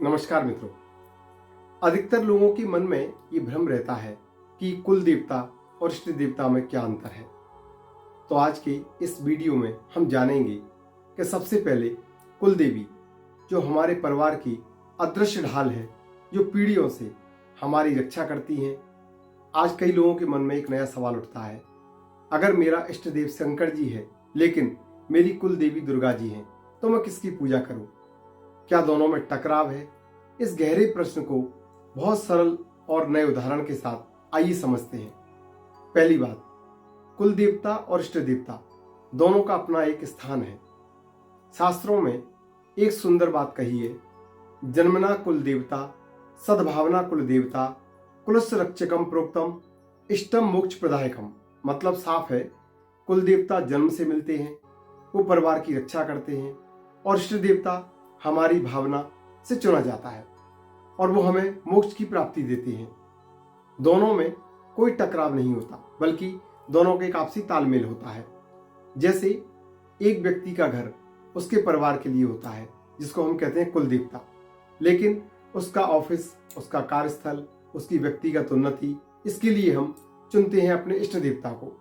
नमस्कार मित्रों। अधिकतर लोगों के मन में ये भ्रम रहता है कि कुल देवता और इष्ट देवता में क्या अंतर है। तो आज के इस वीडियो में हम जानेंगे कि सबसे पहले कुल देवी जो हमारे परिवार की अदृश्य ढाल है, जो पीढ़ियों से हमारी रक्षा करती हैं। आज कई लोगों के मन में एक नया सवाल उठता है, अगर मेरा इष्ट देव शंकर जी है लेकिन मेरी कुल देवी दुर्गा जी हैं, तो मैं किसकी पूजा करूं? क्या दोनों में टकराव है? इस गहरे प्रश्न को बहुत सरल और नए उदाहरण के साथ आइए समझते हैं। पहली बात, कुल देवता और इष्ट देवता दोनों का अपना एक स्थान है। शास्त्रों में एक सुंदर बात कही है, जन्मना कुल देवता सद्भावना कुल देवता कुलस्य रक्षकम प्रोक्तम इष्टम मोक्ष प्रदायकम। मतलब साफ है, कुल देवता जन्म से मिलते हैं, वो परिवार की रक्षा करते हैं, और इष्ट देवता हमारी भावना से चुना जाता है और वो हमें मोक्ष की प्राप्ति देते हैं। दोनों में कोई टकराव नहीं होता, बल्कि दोनों का एक आपसी तालमेल होता है। जैसे एक व्यक्ति का घर उसके परिवार के लिए होता है, जिसको हम कहते हैं कुल देवता, लेकिन उसका ऑफिस, उसका कार्यस्थल, उसकी व्यक्तिगत उन्नति, इसके लिए हम चुनते हैं अपने इष्ट देवता को।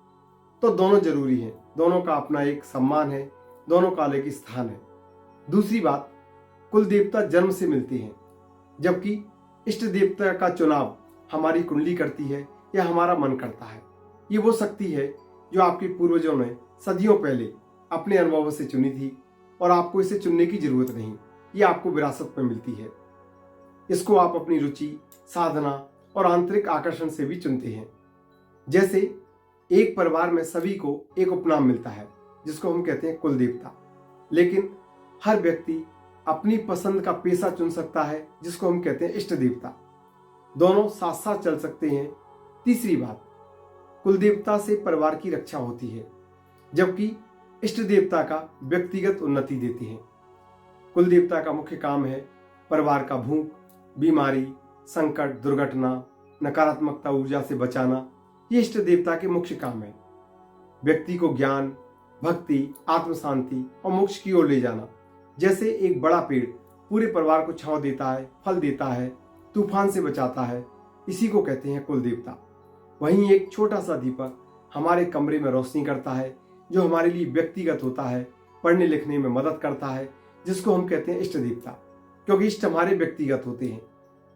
तो दोनों जरूरी हैं, दोनों का अपना एक सम्मान है, दोनों का अलग स्थान है। दूसरी बात, कुल देवता जन्म से मिलते हैं, जबकि इष्ट देवता का चुनाव हमारी कुंडली करती है या हमारा मन करता है। ये वो शक्ति है जो आपके पूर्वजों ने सदियों पहले अपने अनुभवों से चुनी थी और आपको इसे चुनने की जरूरत नहीं, ये आपको विरासत में मिलती है। इसको आप अपनी रुचि, साधना और आंतरिक आकर्षण से भी चुनते हैं। जैसे एक परिवार में सभी को एक उपनाम मिलता है, जिसको हम कहते हैं कुल देवता, लेकिन हर व्यक्ति अपनी पसंद का पेशा चुन सकता है, जिसको हम कहते हैं इष्ट देवता। दोनों साथ साथ चल सकते हैं। तीसरी बात, कुल देवता से परिवार की रक्षा होती है, जबकि इष्ट देवता का व्यक्तिगत उन्नति देते हैं। कुल देवता का मुख्य काम है परिवार का भूख, बीमारी, संकट, दुर्घटना, नकारात्मकता ऊर्जा से बचाना। ये इष्ट देवता के मुख्य काम है। व्यक्ति को ज्ञान, भक्ति, आत्म शांति और मोक्ष की ओर ले जाना। जैसे एक बड़ा पेड़ पूरे परिवार को छांव देता है, फल देता है, तूफान से बचाता है, इसी को कहते हैं कुल देवता। वहीं एक छोटा सा दीपक हमारे कमरे में रोशनी करता है, जो हमारे लिए व्यक्तिगत होता है, पढ़ने लिखने में मदद करता है, जिसको हम कहते हैं इष्ट देवता, क्योंकि इष्ट हमारे व्यक्तिगत होते हैं।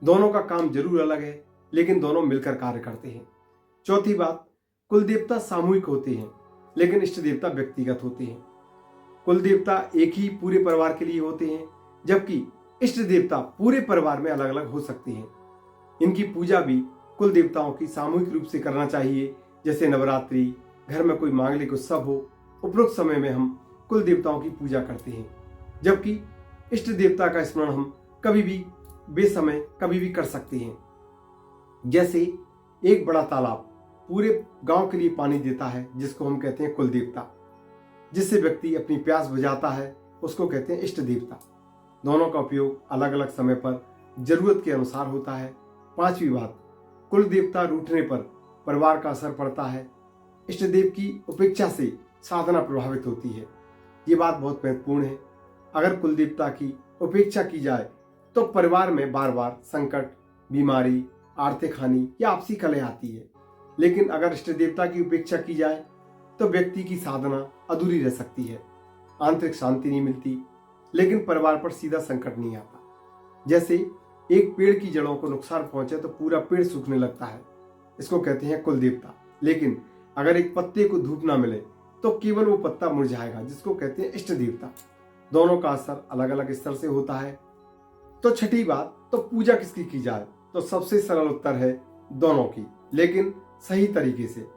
दोनों का काम जरूर अलग है, लेकिन दोनों मिलकर कार्य करते हैं। चौथी बात, कुल देवता सामूहिक होते हैं, लेकिन इष्ट देवता व्यक्तिगत होते हैं। कुल देवता एक ही पूरे परिवार के लिए होते हैं, जबकि इष्ट देवता पूरे परिवार में अलग अलग हो सकते हैं। इनकी पूजा भी कुल देवताओं की सामूहिक रूप से करना चाहिए। जैसे नवरात्रि, घर में कोई मांगलिक उत्सव हो, उपरोक्त समय में हम कुल देवताओं की पूजा करते हैं, जबकि इष्ट देवता का स्मरण हम कभी भी बेसमय कभी भी कर सकते हैं। जैसे एक बड़ा तालाब पूरे गांव के लिए पानी देता है, जिसको हम कहते हैं कुल देवता। जिससे व्यक्ति अपनी प्यास बुझाता है, उसको कहते हैं इष्ट देवता। दोनों का उपयोग अलग अलग समय पर जरूरत के अनुसार होता है। पांचवी बात, कुल देवता रूठने पर परिवार का असर पड़ता है। इष्ट देव की उपेक्षा से साधना प्रभावित होती है। ये बात बहुत महत्वपूर्ण है। अगर कुल देवता की उपेक्षा की जाए तो परिवार में बार बार संकट, बीमारी, आर्थिक हानि या आपसी कलह आती है। लेकिन अगर इष्ट देवता की उपेक्षा की जाए तो व्यक्ति की साधना अधूरी रह सकती है, आंतरिक शांति नहीं मिलती, लेकिन परिवार पर सीधा संकट नहीं आता। जैसे एक पेड़ की जड़ों को नुकसान पहुंचे तो पूरा पेड़ सूखने लगता है, इसको कहते हैं कुल देवता। लेकिन अगर एक पत्ते को धूप ना मिले तो केवल वो पत्ता मुरझाएगा, जिसको कहते हैं इष्ट देवता। दोनों का असर अलग अलग स्तर से होता है। तो छठी बात, तो पूजा किसकी की जाए? तो सबसे सरल उत्तर है दोनों की, लेकिन सही तरीके से।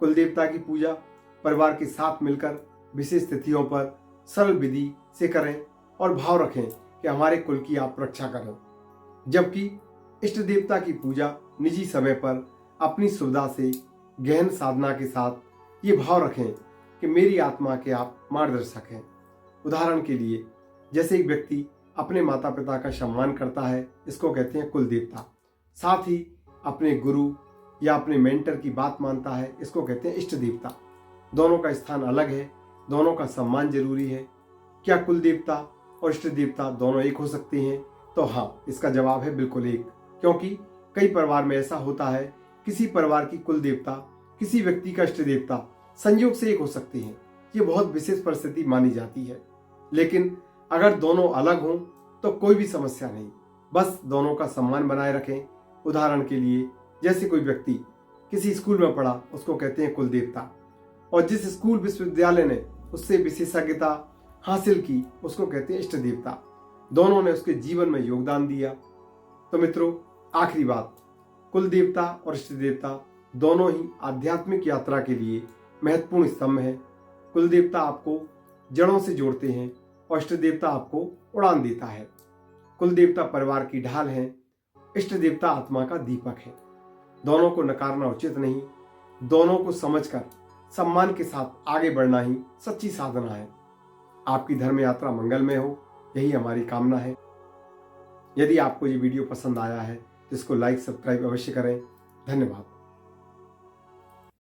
कुल देवता की पूजा परिवार के साथ मिलकर विशेष तिथियों पर सरल विधि से करें और भाव रखें कि हमारे कुल की आप रक्षा करें। जबकि इष्ट देवता की पूजा निजी समय पर अपनी सुविधा से गहन साधना के साथ ये भाव रखें कि मेरी आत्मा के आप मार्गदर्शक हैं। उदाहरण के लिए, जैसे एक व्यक्ति अपने माता पिता का सम्मान करता है, इसको कहते हैं कुल देवता। साथ ही अपने गुरु या अपने मेंटर की बात मानता है, इसको कहते हैं इष्ट देवता। दोनों का स्थान अलग है, दोनों का सम्मान जरूरी है। क्या कुल देवता और इष्ट देवता दोनों एक हो सकते हैं? तो हाँ, इसका जवाब है बिल्कुल एक। क्योंकि कई परिवार में ऐसा होता है, किसी परिवार की कुल देवता, किसी व्यक्ति का इष्ट देवता संयोग से एक हो सकते हैं। ये बहुत विशेष परिस्थिति मानी जाती है। लेकिन अगर दोनों अलग हों तो कोई भी समस्या नहीं, बस दोनों का सम्मान बनाए रखें। उदाहरण के लिए, जैसे कोई व्यक्ति किसी स्कूल में पढ़ा, उसको कहते हैं कुल देवता, और जिस स्कूल विश्वविद्यालय ने उससे विशेषज्ञता हासिल की, उसको कहते हैं इष्ट देवता। दोनों ने उसके जीवन में योगदान दिया। तो मित्रों, आखिरी बात, कुल देवता और इष्ट देवता दोनों ही आध्यात्मिक यात्रा के लिए महत्वपूर्ण स्तंभ है। कुल देवता आपको जड़ों से जोड़ते हैं और इष्ट देवता आपको उड़ान देता है। कुल देवता परिवार की ढाल है, इष्ट देवता आत्मा का दीपक है। दोनों को नकारना उचित नहीं, दोनों को समझकर सम्मान के साथ आगे बढ़ना ही सच्ची साधना है। आपकी धर्म यात्रा मंगलमय हो, यही हमारी कामना है। यदि आपको ये वीडियो पसंद आया है तो इसको लाइक सब्सक्राइब अवश्य करें। धन्यवाद।